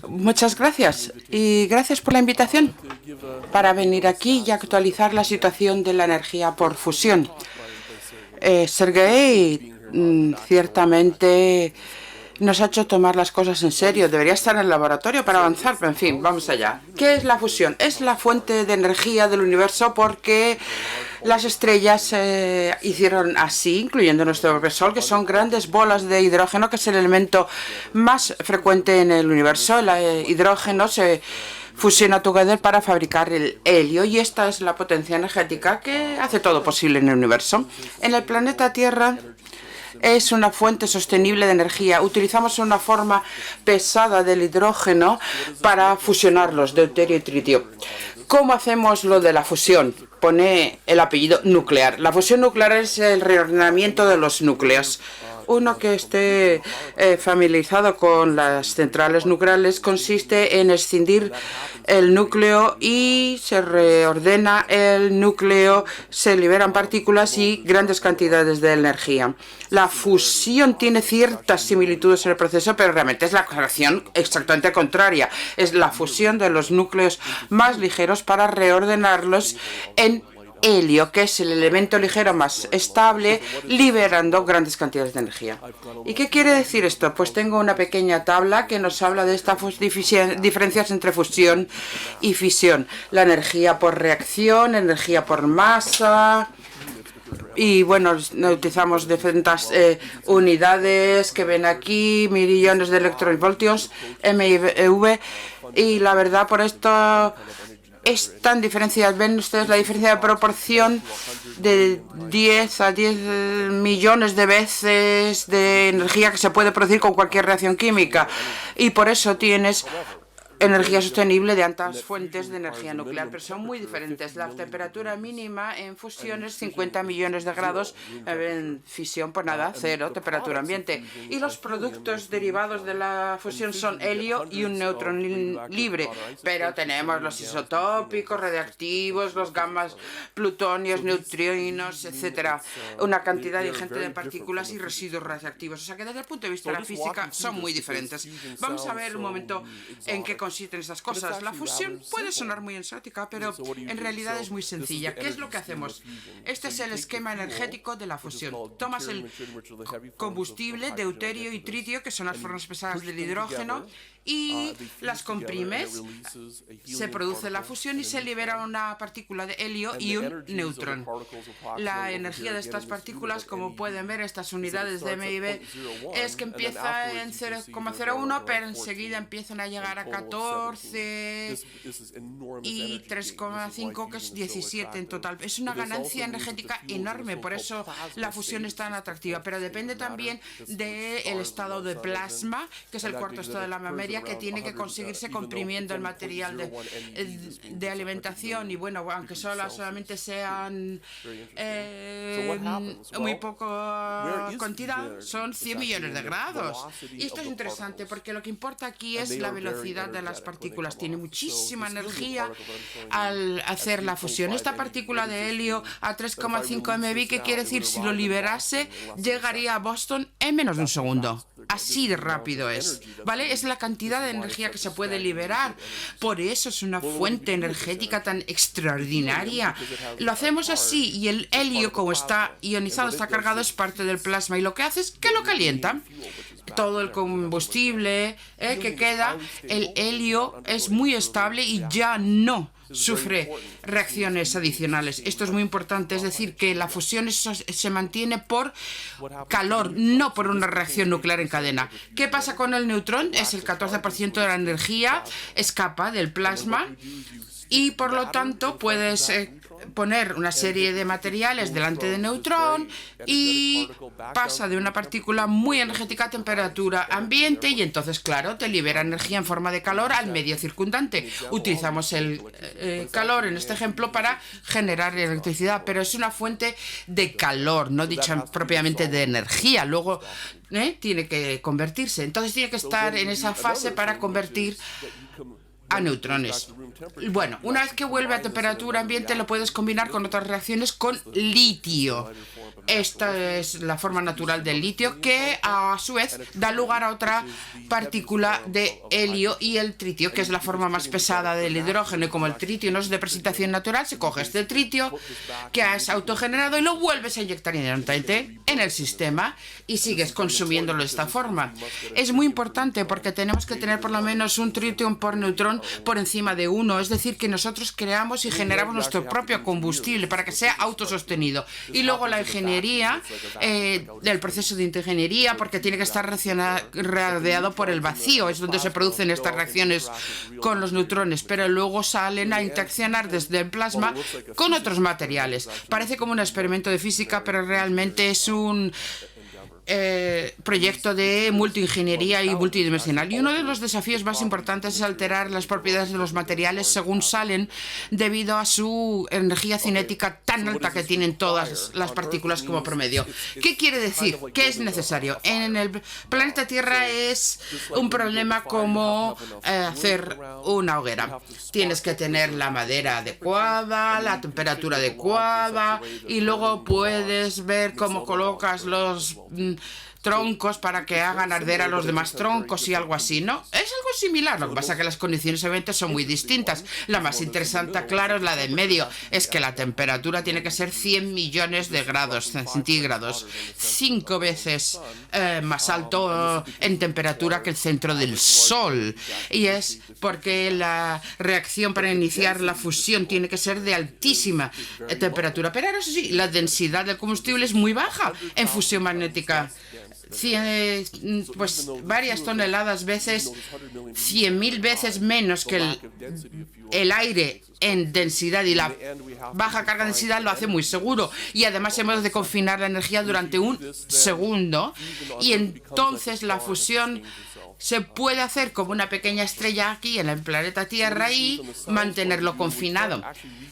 Muchas gracias y gracias por la invitación para venir aquí y actualizar la situación de la energía por fusión. Sergei ciertamente nos ha hecho tomar las cosas en serio. Debería estar en el laboratorio para avanzar, pero en fin, vamos allá. ¿Qué es la fusión? Es la fuente de energía del universo porque las estrellas hicieron así, incluyendo nuestro propio Sol, que son grandes bolas de hidrógeno, que es el elemento más frecuente en el universo. El hidrógeno se fusiona together para fabricar el helio y esta es la potencia energética que hace todo posible en el universo. En el planeta Tierra es una fuente sostenible de energía. Utilizamos una forma pesada del hidrógeno para fusionarlos, deuterio y tritio. ¿Cómo hacemos lo de la fusión? Pone el apellido nuclear. La fusión nuclear es el reordenamiento de los núcleos. Uno que esté familiarizado con las centrales nucleares consiste en escindir el núcleo y se reordena el núcleo, se liberan partículas y grandes cantidades de energía. La fusión tiene ciertas similitudes en el proceso, pero realmente es la reacción exactamente contraria. Es la fusión de los núcleos más ligeros para reordenarlos en helio, que es el elemento ligero más estable, liberando grandes cantidades de energía. ¿Y qué quiere decir esto? Pues tengo una pequeña tabla que nos habla de estas diferencias entre fusión y fisión. La energía por reacción, energía por masa. Y bueno, utilizamos diferentes unidades que ven aquí, millones de electronvoltios, MeV, y la verdad por esto es tan diferencia. Ven ustedes la diferencia de proporción de 10 a 10 millones de veces de energía que se puede producir con cualquier reacción química. Y por eso tienes energía sostenible de altas fuentes de energía nuclear, pero son muy diferentes. La temperatura mínima en fusión es 50 millones de grados, en fisión, pues nada, cero, temperatura ambiente. Y los productos derivados de la fusión son helio y un neutrón libre, pero tenemos los isotópicos, radiactivos, los gamas, plutonios, neutrinos, etcétera. Una cantidad ingente de partículas y residuos radiactivos. O sea que desde el punto de vista de la física son muy diferentes. Vamos a ver un momento en qué consisten esas cosas. La fusión puede sonar muy exótica, pero en realidad es muy sencilla. ¿Qué es lo que hacemos? Este es el esquema energético de la fusión. Tomas el combustible, deuterio y tritio, que son las formas pesadas del hidrógeno, y las comprimes, se produce la fusión y se libera una partícula de helio y un neutrón. La energía de estas partículas, como pueden ver, estas unidades de MeV, es que empieza en 0,01, pero enseguida empiezan a llegar a 14 y 3,5, que es 17 en total. Es una ganancia energética enorme, por eso la fusión es tan atractiva, pero depende también del estado de plasma, que es el cuarto estado de la materia, que tiene que conseguirse comprimiendo el material de alimentación. Y bueno, aunque solamente sean muy poco cantidad, son 100 millones de grados. Y esto es interesante porque lo que importa aquí es la velocidad de las partículas. Tiene muchísima energía al hacer la fusión. Esta partícula de helio a 3,5 MeV, ¿qué quiere decir? Si lo liberase, llegaría a Boston en menos de un segundo. Así de rápido es, ¿vale? Es la cantidad de energía que se puede liberar. Por eso es una fuente energética tan extraordinaria. Lo hacemos así y el helio, como está ionizado, está cargado, es parte del plasma. Y lo que hace es que lo calienta. Todo el combustible que queda, el helio es muy estable y ya no sufre reacciones adicionales. Esto es muy importante, es decir, que la fusión se mantiene por calor, no por una reacción nuclear en cadena. ¿Qué pasa con el neutrón? Es el 14% de la energía escapa del plasma y por lo tanto puedes poner una serie de materiales delante del neutrón y pasa de una partícula muy energética a temperatura ambiente y entonces, claro, te libera energía en forma de calor al medio circundante. Utilizamos el calor en este ejemplo para generar electricidad, pero es una fuente de calor, no dicha propiamente de energía. Luego tiene que convertirse. Entonces tiene que estar en esa fase para convertir a neutrones. Bueno, una vez que vuelve a temperatura ambiente lo puedes combinar con otras reacciones con litio. Esta es la forma natural del litio, que a su vez da lugar a otra partícula de helio y el tritio, que es la forma más pesada del hidrógeno. Y como el tritio no es de precipitación natural, se coge este tritio que has autogenerado y lo vuelves a inyectar inherentemente en el sistema y sigues consumiéndolo de esta forma. Es muy importante porque tenemos que tener por lo menos un tritio por neutrón por encima de 1, es decir, que nosotros creamos y generamos nuestro propio combustible para que sea autosostenido. Y luego la ingeniería del proceso de ingeniería, porque tiene que estar rodeado por el vacío, es donde se producen estas reacciones con los neutrones, pero luego salen a interaccionar desde el plasma con otros materiales. Parece como un experimento de física, pero realmente es un proyecto de multiingeniería y multidimensional. Y uno de los desafíos más importantes es alterar las propiedades de los materiales según salen debido a su energía cinética tan alta que tienen todas las partículas como promedio. ¿Qué quiere decir? ¿Qué es necesario? En el planeta Tierra es un problema como hacer una hoguera. Tienes que tener la madera adecuada, la temperatura adecuada y luego puedes ver cómo colocas los troncos para que hagan arder a los demás troncos y algo así, ¿no? Es algo similar, lo que pasa es que las condiciones obviamente son muy distintas. La más interesante, claro, es la de en medio, es que la temperatura tiene que ser 100 millones de grados centígrados, 5 veces más alto en temperatura que el centro del Sol. Y es porque la reacción para iniciar la fusión tiene que ser de altísima temperatura. Pero ahora sí, la densidad del combustible es muy baja en fusión magnética. Pues varias toneladas veces, 100.000 veces menos que el aire en densidad, y la baja carga de densidad lo hace muy seguro. Y además hemos de confinar la energía durante un segundo y entonces la fusión se puede hacer como una pequeña estrella aquí en el planeta Tierra y mantenerlo confinado.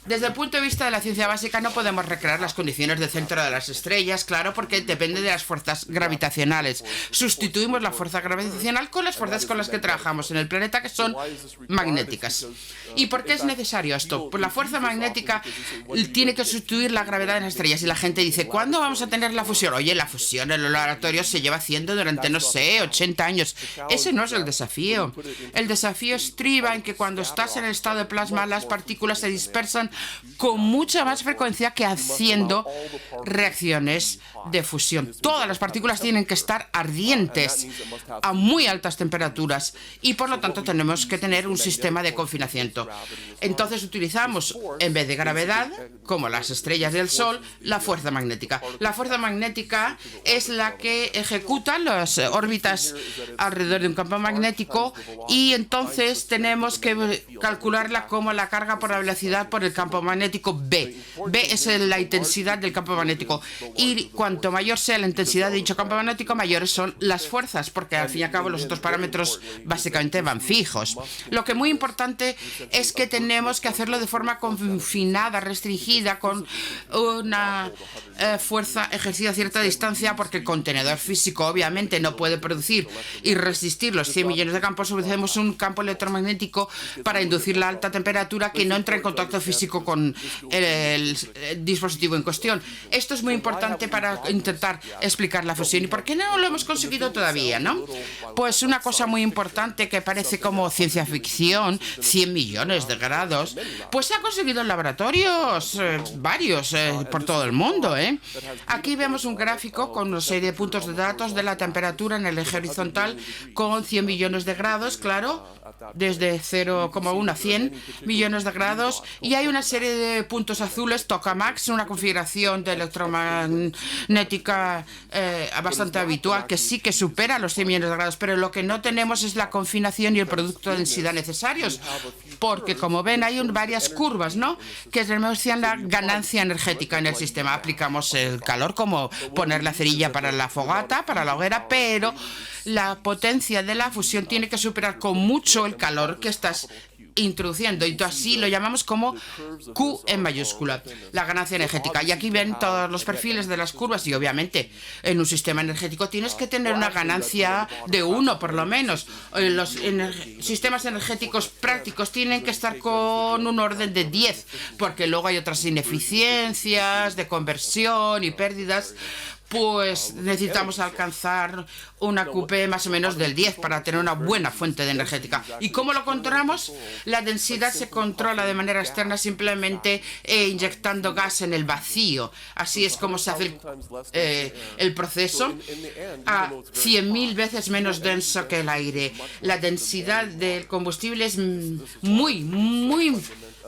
Desde el punto de vista de la ciencia básica no podemos recrear las condiciones del centro de las estrellas, claro, porque depende de las fuerzas gravitacionales. Sustituimos la fuerza gravitacional con las fuerzas con las que trabajamos en el planeta, que son magnéticas. ¿Y por qué es necesario esto? Pues la fuerza magnética tiene que sustituir la gravedad en las estrellas. Y la gente dice, ¿cuándo vamos a tener la fusión? Oye, la fusión en el laboratorio se lleva haciendo durante, no sé, 80 años. Ese no es el desafío. El desafío estriba en que cuando estás en el estado de plasma, las partículas se dispersan con mucha más frecuencia que haciendo reacciones de fusión. Todas las partículas tienen que estar ardientes a muy altas temperaturas y por lo tanto tenemos que tener un sistema de confinamiento. Entonces utilizamos, en vez de gravedad, como las estrellas del Sol, la fuerza magnética. La fuerza magnética es la que ejecuta las órbitas alrededor de un campo magnético y entonces tenemos que calcularla como la carga por la velocidad por el campo magnético B. B es la intensidad del campo magnético y cuanto mayor sea la intensidad de dicho campo magnético, mayores son las fuerzas, porque al fin y al cabo los otros parámetros básicamente van fijos. Lo que es muy importante es que tenemos que hacerlo de forma confinada, restringida, con una fuerza ejercida a cierta distancia, porque el contenedor físico obviamente no puede producir y resistir los 100 millones de campos. Hacemos un campo electromagnético para inducir la alta temperatura que no entra en contacto físico con el dispositivo en cuestión. Esto es muy importante para intentar explicar la fusión. ¿Y por qué no lo hemos conseguido todavía, no? Pues una cosa muy importante que parece como ciencia ficción, 100 millones de grados, pues se ha conseguido en laboratorios varios por todo el mundo, ¿eh? Aquí vemos un gráfico con una serie de puntos de datos de la temperatura en el eje horizontal con 100 millones de grados, claro, desde 0,1 a 100 millones de grados, y hay una serie de puntos azules, tokamaks, una configuración de electromagnética bastante habitual que sí que supera los 100 millones de grados, pero lo que no tenemos es la confinación y el producto de densidad necesarios, porque como ven hay varias curvas, ¿no?, que denuncian la ganancia energética en el sistema. Aplicamos el calor como poner la cerilla para la fogata, para la hoguera, pero la potencia de la fusión tiene que superar con mucho el calor que estás introduciendo, y así lo llamamos como Q en mayúscula, la ganancia energética. Y aquí ven todos los perfiles de las curvas, y obviamente en un sistema energético tienes que tener una ganancia de 1 por lo menos. Los sistemas energéticos prácticos tienen que estar con un orden de 10, porque luego hay otras ineficiencias de conversión y pérdidas. Pues necesitamos alcanzar una QP más o menos del 10 para tener una buena fuente de energética. ¿Y cómo lo controlamos? La densidad se controla de manera externa simplemente inyectando gas en el vacío. Así es como se hace el proceso, a 100.000 veces menos denso que el aire. La densidad del combustible es muy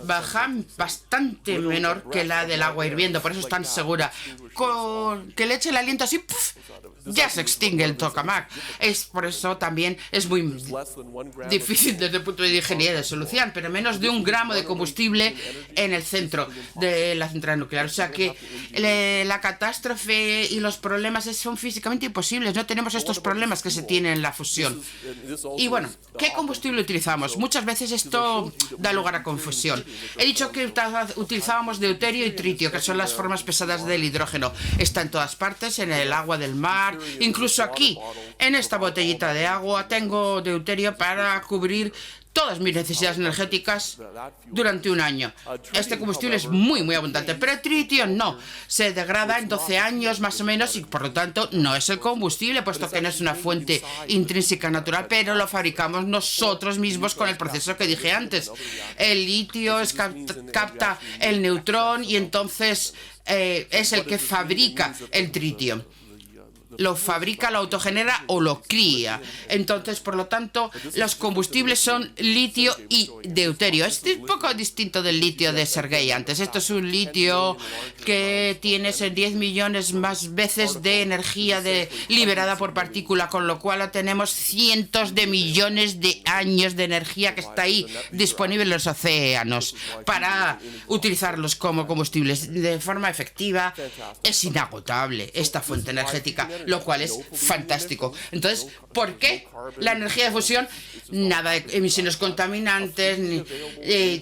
baja, bastante menor que la del agua hirviendo, por eso es tan segura. Con que le eche el aliento así, ¡puf!, ya se extingue el tokamak. Por eso también es muy difícil desde el punto de vista de ingeniería de solución, pero menos de 1 gramo de combustible en el centro de la central nuclear. O sea que la catástrofe y los problemas son físicamente imposibles. No tenemos estos problemas que se tienen en la fusión. Y bueno, ¿qué combustible utilizamos? Muchas veces esto da lugar a confusión. He dicho que utilizábamos deuterio y tritio, que son las formas pesadas del hidrógeno. Está en todas partes, en el agua del mar, incluso aquí, en esta botellita de agua, tengo deuterio para cubrir todas mis necesidades energéticas durante 1 año. Este combustible es muy abundante, pero el tritio no. Se degrada en 12 años más o menos y por lo tanto no es el combustible, puesto que no es una fuente intrínseca natural, pero lo fabricamos nosotros mismos con el proceso que dije antes. El litio capta el neutrón y entonces es el que fabrica el tritio. Lo fabrica, lo autogenera o lo cría. Entonces, por lo tanto, los combustibles son litio y deuterio. Es un poco distinto del litio de Sergei antes. Esto es un litio que tiene 10 millones más veces de energía liberada por partícula, con lo cual tenemos cientos de millones de años de energía que está ahí disponible en los océanos para utilizarlos como combustibles de forma efectiva. Es inagotable esta fuente energética, lo cual es fantástico. Entonces, ¿por qué la energía de fusión? Nada de emisiones contaminantes,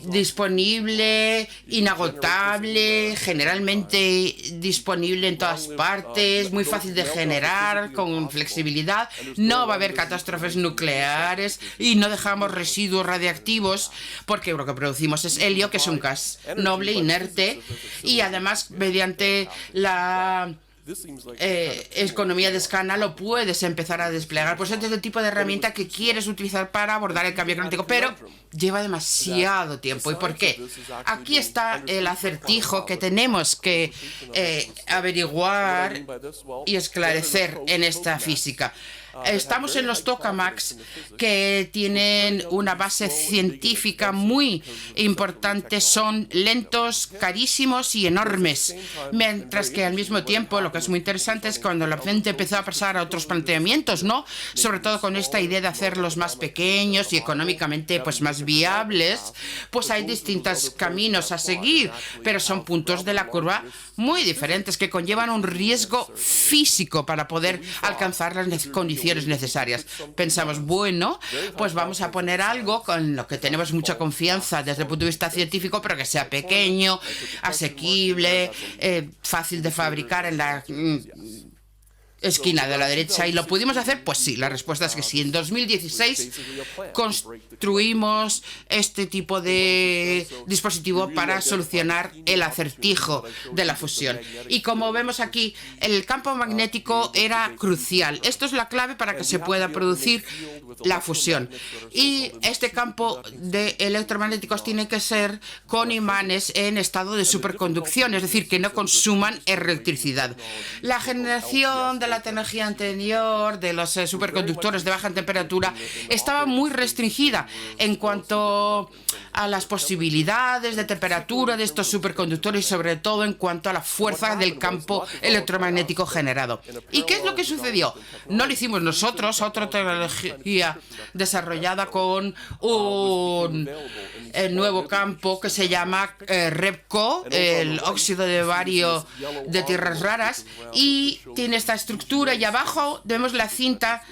disponible, inagotable, generalmente disponible en todas partes, muy fácil de generar, con flexibilidad. No va a haber catástrofes nucleares y no dejamos residuos radiactivos, porque lo que producimos es helio, que es un gas noble, inerte, y además mediante la economía de escala lo puedes empezar a desplegar. Pues este es el tipo de herramienta que quieres utilizar para abordar el cambio climático, pero lleva demasiado tiempo. ¿Y por qué? Aquí está el acertijo que tenemos que averiguar y esclarecer en esta física. Estamos en los tokamaks, que tienen una base científica muy importante, son lentos, carísimos y enormes, mientras que al mismo tiempo lo que es muy interesante es cuando la gente empezó a pasar a otros planteamientos, ¿no? Sobre todo con esta idea de hacerlos más pequeños y económicamente pues más viables, pues hay distintos caminos a seguir, pero son puntos de la curva muy diferentes que conllevan un riesgo físico para poder alcanzar las condiciones necesarias. Pensamos, bueno, pues vamos a poner algo con lo que tenemos mucha confianza desde el punto de vista científico, pero que sea pequeño, asequible, fácil de fabricar en la esquina de la derecha. ¿Y lo pudimos hacer? Pues sí, la respuesta es que sí. En 2016 construimos este tipo de dispositivo para solucionar el acertijo de la fusión. Y como vemos aquí, el campo magnético era crucial. Esto es la clave para que se pueda producir la fusión. Y este campo de electromagnéticos tiene que ser con imanes en estado de superconducción, es decir, que no consuman electricidad. La generación de la tecnología anterior de los superconductores de baja temperatura estaba muy restringida en cuanto a las posibilidades de temperatura de estos superconductores y sobre todo en cuanto a la fuerza del campo electromagnético generado. ¿Y qué es lo que sucedió? No lo hicimos nosotros, otra tecnología desarrollada con un nuevo campo que se llama REPCO, el óxido de bario de tierras raras, y tiene esta estructura y abajo vemos la cinta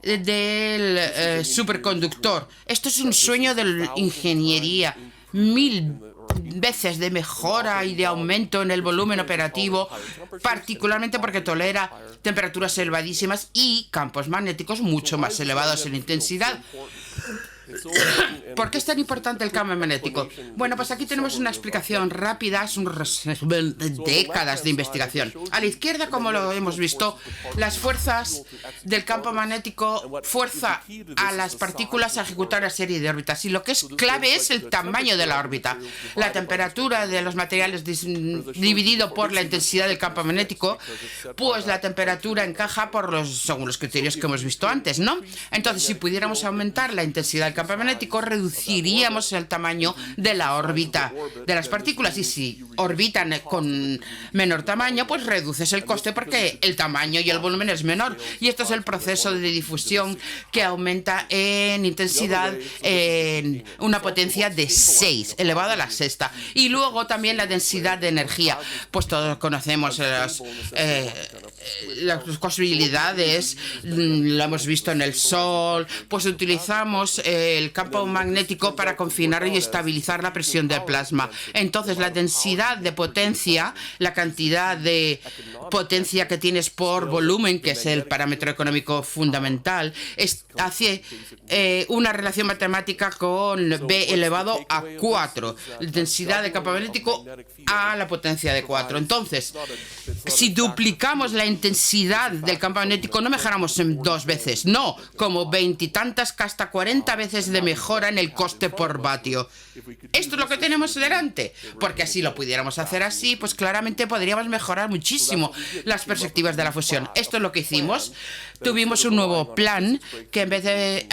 del superconductor. Esto es un sueño de la ingeniería. 1000 veces de mejora y de aumento en el volumen operativo, particularmente porque tolera temperaturas elevadísimas y campos magnéticos mucho más elevados en intensidad. ¿Por qué es tan importante el campo magnético? Bueno, pues aquí tenemos una explicación rápida, es un resumen de décadas de investigación. A la izquierda, como lo hemos visto, las fuerzas del campo magnético fuerza a las partículas a ejecutar una serie de órbitas. Y lo que es clave es el tamaño de la órbita. La temperatura de los materiales dividido por la intensidad del campo magnético, pues la temperatura encaja según los criterios que hemos visto antes, ¿no? Entonces, si pudiéramos aumentar la intensidad del campo magnético, reduciríamos el tamaño de la órbita de las partículas, y si orbitan con menor tamaño, pues reduces el coste porque el tamaño y el volumen es menor, y esto es el proceso de difusión que aumenta en intensidad en una potencia de 6 elevado a la sexta. Y luego también la densidad de energía, pues todos conocemos las posibilidades, lo hemos visto en el Sol, pues utilizamos el campo magnético para confinar y estabilizar la presión del plasma. Entonces, la densidad de potencia, la cantidad de potencia que tienes por volumen, que es el parámetro económico fundamental, hace una relación matemática con B elevado a 4, densidad de campo magnético a la potencia de 4. Entonces, si duplicamos la intensidad del campo magnético, no mejoramos en 2 veces, no, como 20 y tantas, hasta 40 veces de mejora en el coste por vatio. Esto es lo que tenemos delante, porque así lo pudiéramos hacer así, pues claramente podríamos mejorar muchísimo las perspectivas de la fusión. Esto es lo que hicimos. Tuvimos un nuevo plan que, en vez de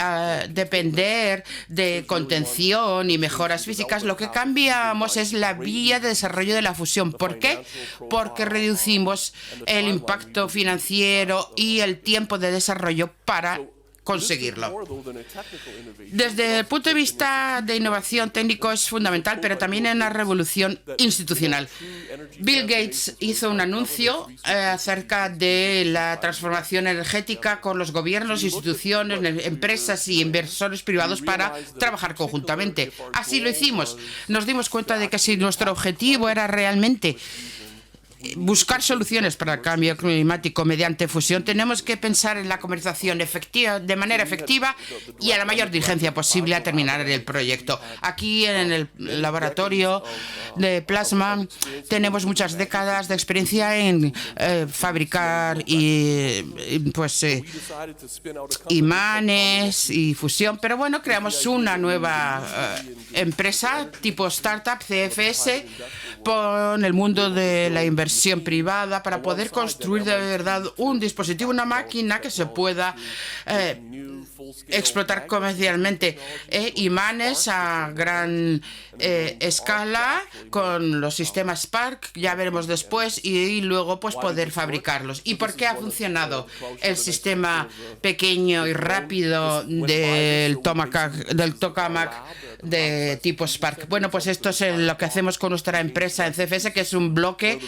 depender de contención y mejoras físicas, lo que cambiamos es la vía de desarrollo de la fusión. ¿Por qué? Porque reducimos el impacto financiero y el tiempo de desarrollo para conseguirlo. Desde el punto de vista de innovación técnico es fundamental, pero también en una revolución institucional. Bill Gates hizo un anuncio acerca de la transformación energética con los gobiernos, instituciones, empresas y inversores privados para trabajar conjuntamente. Así lo hicimos. Nos dimos cuenta de que si nuestro objetivo era realmente buscar soluciones para el cambio climático mediante fusión, tenemos que pensar en la comercialización efectiva, de manera efectiva y a la mayor diligencia posible a terminar el proyecto. Aquí en el laboratorio de plasma tenemos muchas décadas de experiencia en fabricar imanes y fusión, pero bueno, creamos una nueva empresa tipo startup, CFS, con el mundo de la inversión privada para poder construir de verdad un dispositivo, una máquina que se pueda explotar comercialmente, imanes a gran escala con los sistemas Spark, ya veremos después, y luego pues poder fabricarlos. ¿Y por qué ha funcionado el sistema pequeño y rápido del tokamak de tipo Spark? Bueno, pues esto es lo que hacemos con nuestra empresa en CFS, que es un bloque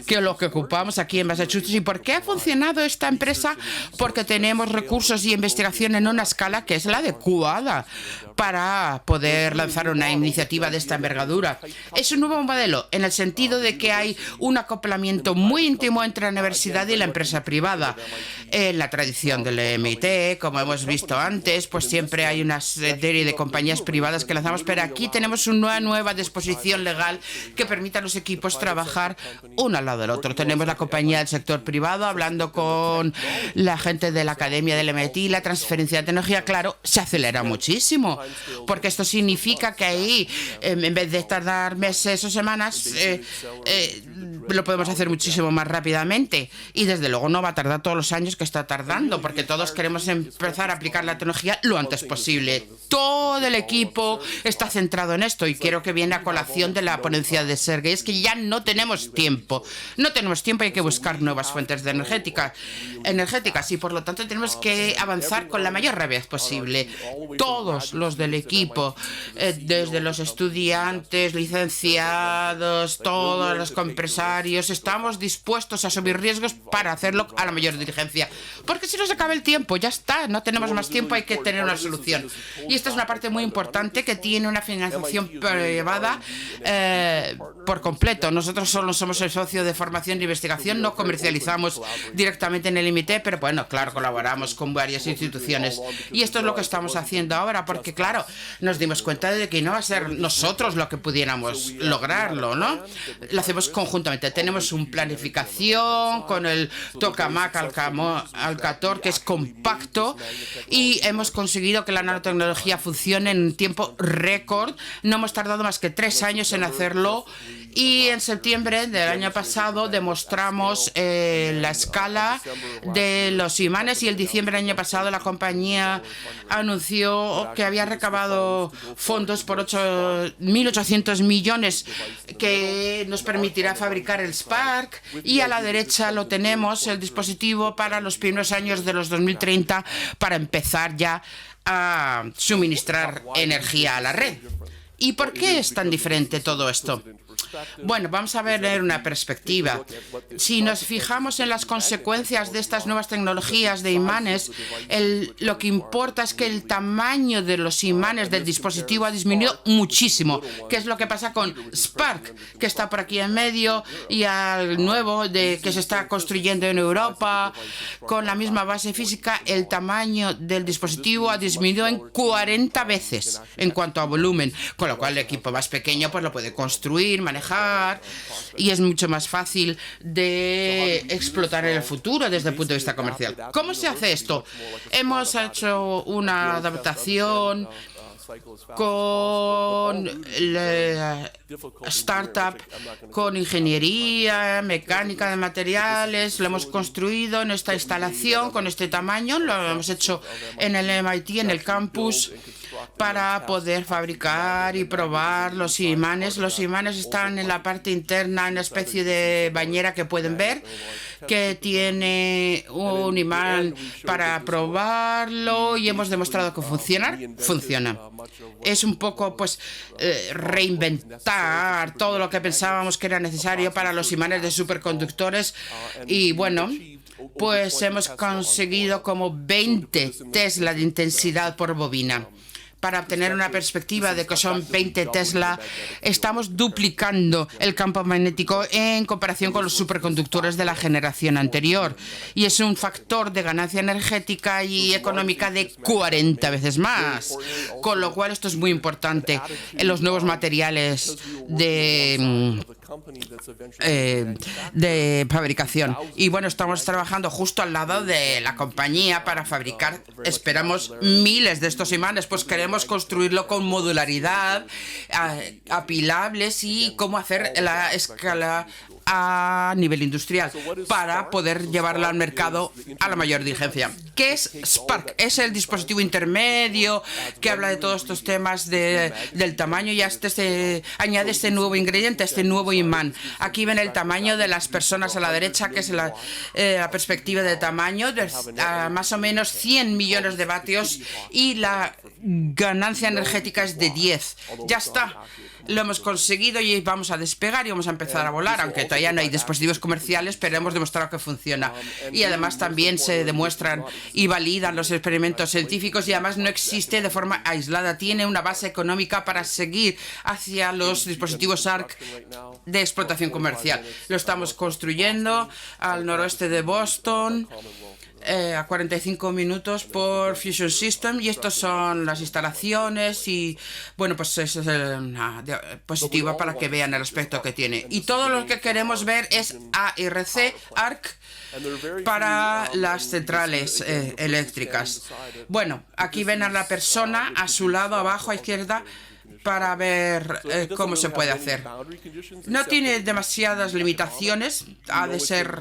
que lo que ocupamos aquí en Massachusetts. ¿Y por qué ha funcionado esta empresa? Porque tenemos recursos y investigación en una escala que es la adecuada para poder lanzar una iniciativa de esta envergadura. Es un nuevo modelo en el sentido de que hay un acoplamiento muy íntimo entre la universidad y la empresa privada. En la tradición del MIT, como hemos visto antes, pues siempre hay una serie de compañías privadas que lanzamos, pero aquí tenemos una nueva disposición legal que permite a los equipos trabajar uno al lado del otro. Tenemos la compañía del sector privado hablando con la gente de la academia del MIT. La transferencia de tecnología, claro, se acelera muchísimo, porque esto significa que ahí, en vez de tardar meses o semanas, lo podemos hacer muchísimo más rápidamente. Y desde luego no va a tardar todos los años que está tardando, porque todos queremos empezar a aplicar la tecnología lo antes posible. Todo el equipo está centrado en esto, y quiero que viene a colación de la ponencia de Sergey. Es que ya no tenemos tiempo. No tenemos tiempo, hay que buscar nuevas fuentes de energéticas, y por lo tanto tenemos que avanzar con la mayor rapidez posible. Todos los del equipo, desde los estudiantes, licenciados, todos los empresarios, necesarios, estamos dispuestos a asumir riesgos para hacerlo a la mayor diligencia. Porque si nos acaba el tiempo, ya está, no tenemos más tiempo, hay que tener una solución. Y esta es una parte muy importante que tiene una financiación privada por completo. Nosotros solo somos el socio de formación e investigación, no comercializamos directamente en el MIT, pero bueno, claro, colaboramos con varias instituciones. Y esto es lo que estamos haciendo ahora, porque claro, nos dimos cuenta de que no va a ser nosotros lo que pudiéramos lograrlo, ¿no? Lo hacemos conjuntamente. Tenemos una planificación con el tokamak Alcator, que es compacto, y hemos conseguido que la nanotecnología funcione en tiempo récord. No hemos tardado más que 3 años en hacerlo, y en septiembre del año pasado demostramos la escala de los imanes, y el diciembre del año pasado la compañía anunció que había recabado fondos por 1.800 millones que nos permitirá fabricar el Spark, y a la derecha lo tenemos, el dispositivo para los primeros años de los 2030 para empezar ya a suministrar energía a la red. ¿Y por qué es tan diferente todo esto? Bueno, vamos a ver una perspectiva. Si nos fijamos en las consecuencias de estas nuevas tecnologías de imanes, lo que importa es que el tamaño de los imanes del dispositivo ha disminuido muchísimo. ¿Qué es lo que pasa con Spark, que está por aquí en medio, y al nuevo que se está construyendo en Europa? Con la misma base física, el tamaño del dispositivo ha disminuido en 40 veces en cuanto a volumen, con lo cual el equipo más pequeño pues lo puede construir, manejar, y es mucho más fácil de explotar en el futuro desde el punto de vista comercial. ¿Cómo se hace esto? Hemos hecho una adaptación con la startup, con ingeniería, mecánica de materiales. Lo hemos construido en esta instalación con este tamaño, lo hemos hecho en el MIT, en el campus, para poder fabricar y probar los imanes. Los imanes están en la parte interna, en una especie de bañera que pueden ver, que tiene un imán para probarlo, y hemos demostrado que funciona. Es un poco, pues, reinventar todo lo que pensábamos que era necesario para los imanes de superconductores, y bueno, pues hemos conseguido como 20 Tesla de intensidad por bobina. Para obtener una perspectiva de que son 20 Tesla, estamos duplicando el campo magnético en comparación con los superconductores de la generación anterior. Y es un factor de ganancia energética y económica de 40 veces más. Con lo cual esto es muy importante en los nuevos materiales de fabricación. Y bueno, estamos trabajando justo al lado de la compañía para fabricar, esperamos, miles de estos imanes. Pues queremos construirlo con modularidad, apilables, y cómo hacer la escala a nivel industrial para poder llevarla al mercado a la mayor diligencia. ¿Qué es Spark? Es el dispositivo intermedio que habla de todos estos temas del tamaño, y añade este nuevo ingrediente, este nuevo imán. Aquí ven el tamaño de las personas a la derecha, que es la perspectiva de tamaño, más o menos 100 millones de vatios, y la ganancia energética es de 10. Ya está. Lo hemos conseguido y vamos a despegar y vamos a empezar a volar, aunque todavía no hay dispositivos comerciales, pero hemos demostrado que funciona. Y además también se demuestran y validan los experimentos científicos, y además no existe de forma aislada, tiene una base económica para seguir hacia los dispositivos ARC de explotación comercial. Lo estamos construyendo al noroeste de Boston, a 45 minutos por Fusion System, y estos son las instalaciones, y bueno, pues eso es una diapositiva para que vean el aspecto que tiene. Y todo lo que queremos ver es ARC para las centrales eléctricas. Bueno, aquí ven a la persona a su lado, abajo a izquierda, para ver cómo se puede hacer. No tiene demasiadas limitaciones, ha de ser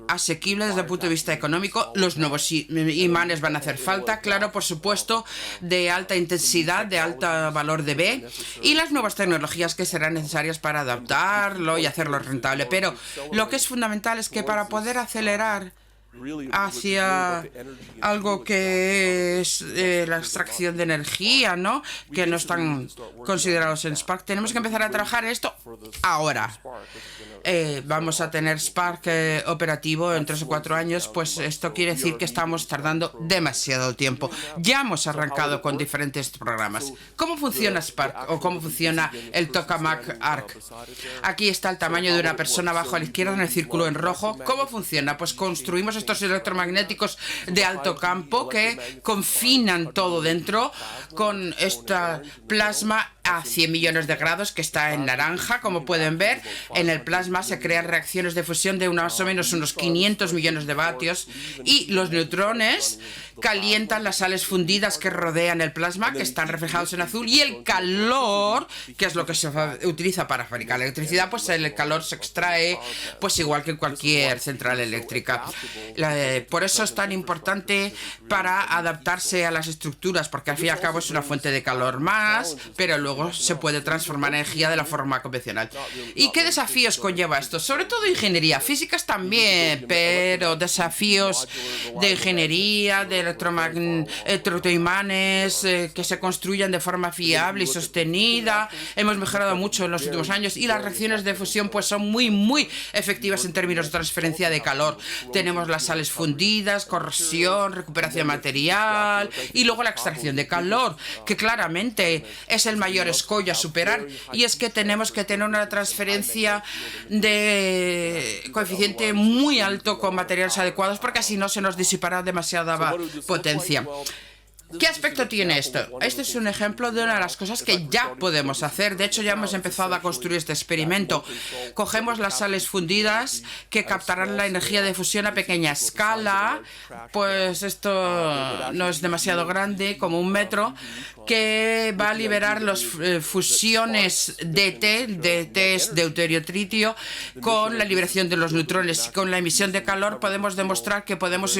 asequible desde el punto de vista económico. Los nuevos imanes van a hacer falta, claro, por supuesto, de alta intensidad, de alto valor de B, y las nuevas tecnologías que serán necesarias para adaptarlo y hacerlo rentable. Pero lo que es fundamental es que para poder acelerar hacia algo que es la extracción de energía, ¿no? Que no están considerados en Spark. Tenemos que empezar a trabajar esto ahora. Vamos a tener Spark operativo en 3 o 4 años, pues esto quiere decir que estamos tardando demasiado tiempo. Ya hemos arrancado con diferentes programas. ¿Cómo funciona Spark o cómo funciona el Tokamak Arc? Aquí está el tamaño de una persona abajo a la izquierda en el círculo en rojo. ¿Cómo funciona? Pues construimos estos electromagnéticos de alto campo que confinan todo dentro con esta plasma a 100 millones de grados que está en naranja, como pueden ver. En el plasma se crean reacciones de fusión de más o menos unos 500 millones de vatios y los neutrones calientan las sales fundidas que rodean el plasma, que están reflejados en azul, y el calor, que es lo que se utiliza para fabricar la electricidad, pues el calor se extrae pues igual que en cualquier central eléctrica. Por eso es tan importante para adaptarse a las estructuras, porque al fin y al cabo es una fuente de calor más, pero luego se puede transformar en energía de la forma convencional. ¿Y qué desafíos conlleva esto? Sobre todo ingeniería, físicas también, pero desafíos de ingeniería, de electroimanes que se construyan de forma fiable y sostenida. Hemos mejorado mucho en los últimos años y las reacciones de fusión pues son muy efectivas en términos de transferencia de calor. Tenemos las sales fundidas, corrosión, recuperación de material y luego la extracción de calor, que claramente es el mayor escollo a superar, y es que tenemos que tener una transferencia de coeficiente muy alto con materiales adecuados, porque si no se nos disipará demasiada potencia. ¿Qué aspecto tiene esto? Este es un ejemplo de una de las cosas que ya podemos hacer. De hecho, ya hemos empezado a construir este experimento. Cogemos las sales fundidas que captarán la energía de fusión a pequeña escala. Pues esto no es demasiado grande, como 1 metro, que va a liberar las fusiones DT es deuterio-tritio, con la liberación de los neutrones. Y con la emisión de calor podemos demostrar que podemos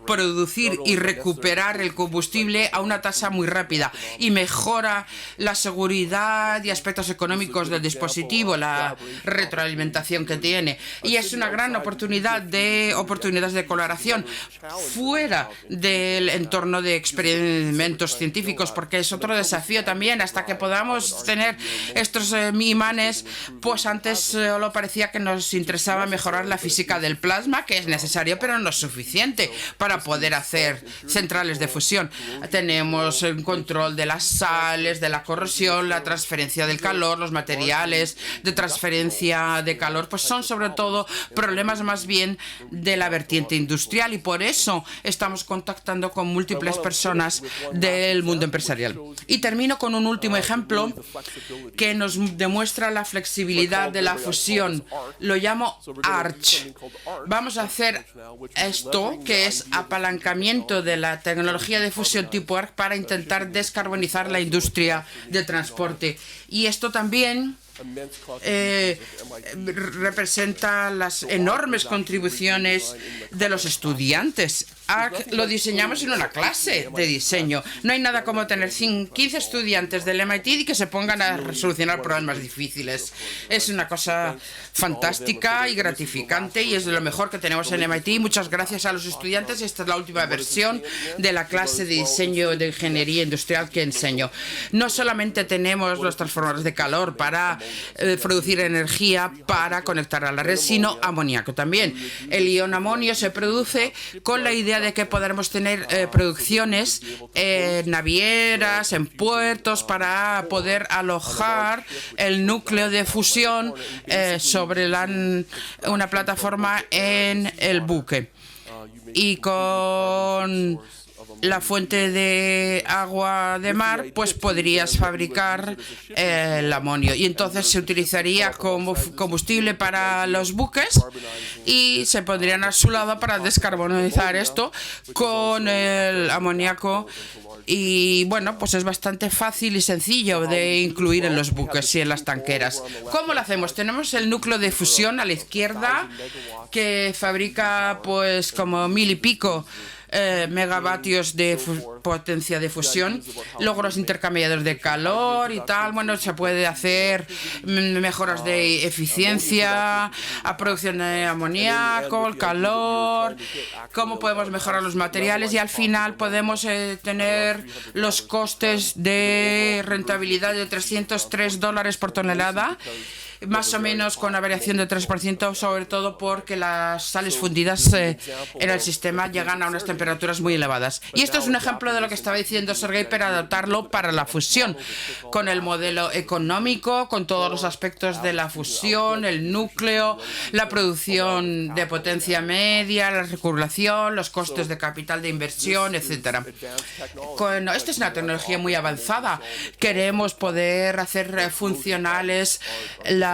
producir y recuperar el combustible a una tasa muy rápida, y mejora la seguridad y aspectos económicos del dispositivo, la retroalimentación que tiene, y es una gran oportunidades de colaboración fuera del entorno de experimentos científicos, porque es otro desafío también. Hasta que podamos tener estos imanes, pues antes solo parecía que nos interesaba mejorar la física del plasma, que es necesario pero no es suficiente para poder hacer centrales de fusión. Tenemos el control de las sales, de la corrosión, la transferencia del calor, los materiales de transferencia de calor, pues son sobre todo problemas más bien de la vertiente industrial, y por eso estamos contactando con múltiples personas del mundo empresarial. Y termino con un último ejemplo que nos demuestra la flexibilidad de la fusión. Lo llamo ARCH. Vamos a hacer esto, que es apalancamiento de la tecnología de fusión tipo ARC, para intentar descarbonizar la industria de transporte. Y esto también representa las enormes contribuciones de los estudiantes. ARC lo diseñamos en una clase de diseño. No hay nada como tener 15 estudiantes del MIT y que se pongan a solucionar problemas difíciles. Es una cosa fantástica y gratificante, y es de lo mejor que tenemos en MIT. Muchas gracias a los estudiantes. Esta es la última versión de la clase de diseño de ingeniería industrial que enseño. No solamente tenemos los transformadores de calor para producir energía para conectar a la red, sino amoníaco también. El ion amonio se produce con la idea de que podremos tener producciones navieras, en puertos, para poder alojar el núcleo de fusión sobre una plataforma en el buque. Y con la fuente de agua de mar, pues podrías fabricar el amonio, y entonces se utilizaría como combustible para los buques y se pondrían a su lado para descarbonizar esto con el amoníaco. Y bueno, pues es bastante fácil y sencillo de incluir en los buques y en las tanqueras. ¿Cómo lo hacemos? Tenemos el núcleo de fusión a la izquierda, que fabrica pues como 1000 y pico megavatios de potencia de fusión, luego los intercambiadores de calor y tal. Bueno, se puede hacer mejoras de eficiencia, a producción de amoníaco, el calor, cómo podemos mejorar los materiales y al final podemos tener los costes de rentabilidad de $303 por tonelada, más o menos con una variación de 3%, sobre todo porque las sales fundidas en el sistema llegan a unas temperaturas muy elevadas. Y esto es un ejemplo de lo que estaba diciendo Sergei para adaptarlo para la fusión, con el modelo económico, con todos los aspectos de la fusión, el núcleo, la producción de potencia media, la recirculación, los costes de capital de inversión, etcétera. Esta es una tecnología muy avanzada. Queremos poder hacer funcionales las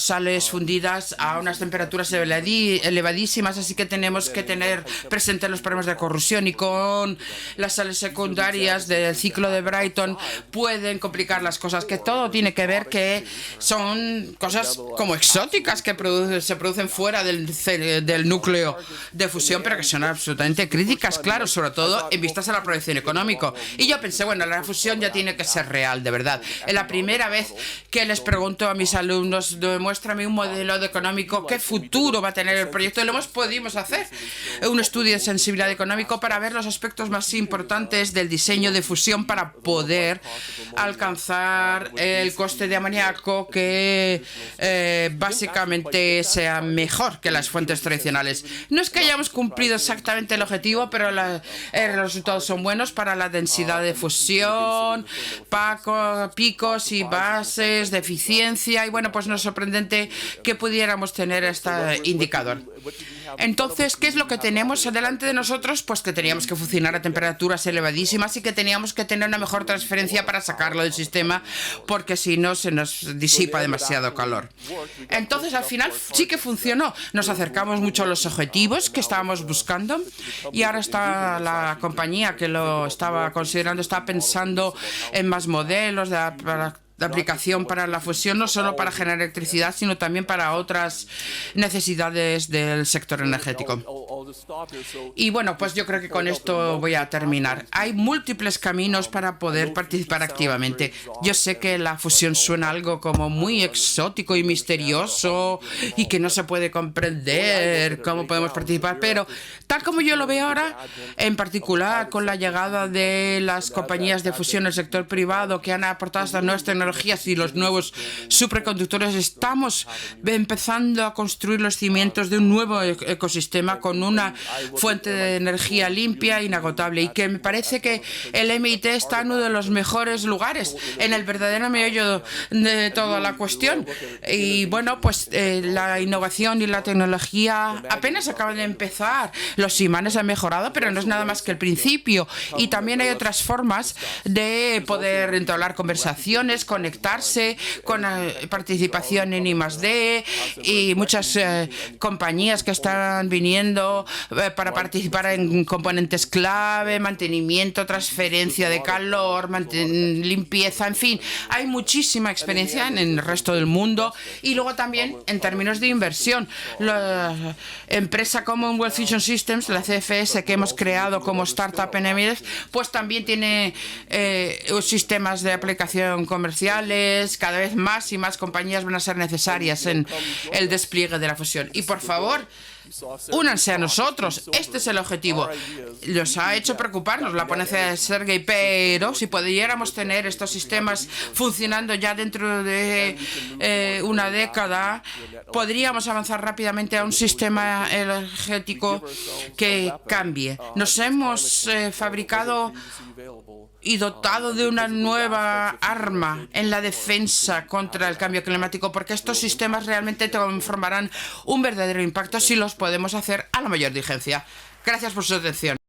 sales fundidas a unas temperaturas elevadísimas, así que tenemos que tener presente los problemas de corrosión, y con las sales secundarias del ciclo de Brayton pueden complicar las cosas, que todo tiene que ver que son cosas como exóticas que se producen fuera del núcleo de fusión, pero que son absolutamente críticas, claro, sobre todo en vistas a la proyección económica. Y yo pensé, bueno, la fusión ya tiene que ser real, de verdad. Es la primera vez que les pregunto a mis alumnos, demuéstrame un modelo económico, qué futuro va a tener el proyecto, y lo hemos podido hacer. Un estudio de sensibilidad económico para ver los aspectos más importantes del diseño de fusión para poder alcanzar el coste de amoníaco que básicamente sea mejor que las fuentes tradicionales. No es que hayamos cumplido exactamente el objetivo, pero los resultados son buenos para la densidad de fusión, picos y bases de eficiencia, y bueno, pues no es sorprendente que pudiéramos tener este indicador. Entonces, ¿qué es lo que tenemos delante de nosotros? Pues que teníamos que funcionar a temperaturas elevadísimas y que teníamos que tener una mejor transferencia para sacarlo del sistema, porque si no se nos disipa demasiado calor. Entonces, al final sí que funcionó. Nos acercamos mucho a los objetivos que estábamos buscando, y ahora está la compañía que lo estaba considerando, está pensando en más modelos de aplicación para la fusión, no solo para generar electricidad, sino también para otras necesidades del sector energético. Y bueno, pues yo creo que con esto voy a terminar. Hay múltiples caminos para poder participar activamente. Yo sé que la fusión suena algo como muy exótico y misterioso y que no se puede comprender cómo podemos participar, pero tal como yo lo veo ahora, en particular con la llegada de las compañías de fusión del sector privado que han aportado estas nuevas tecnologías y los nuevos superconductores, estamos empezando a construir los cimientos de un nuevo ecosistema con una fuente de energía limpia e inagotable, y que me parece que el MIT está en uno de los mejores lugares, en el verdadero meollo de toda la cuestión. Y bueno, pues la innovación y la tecnología apenas acaban de empezar. Los imanes han mejorado, pero no es nada más que el principio, y también hay otras formas de poder entablar conversaciones, conectarse con participación en I+D, y muchas compañías que están viniendo para participar en componentes clave, mantenimiento, transferencia de calor, limpieza, en fin, hay muchísima experiencia en el resto del mundo. Y luego también en términos de inversión, la empresa Commonwealth Fusion Systems, la CFS, que hemos creado como startup en EMIRES, pues también tiene sistemas de aplicación comerciales. Cada vez más y más compañías van a ser necesarias en el despliegue de la fusión. Y por favor, únanse a nosotros. Este es el objetivo. Nos ha hecho preocuparnos la ponencia de Sergei, pero si pudiéramos tener estos sistemas funcionando ya dentro de una década, podríamos avanzar rápidamente a un sistema energético que cambie. Nos hemos fabricado y dotado de una nueva arma en la defensa contra el cambio climático, porque estos sistemas realmente formarán un verdadero impacto si los podemos hacer a la mayor diligencia. Gracias por su atención.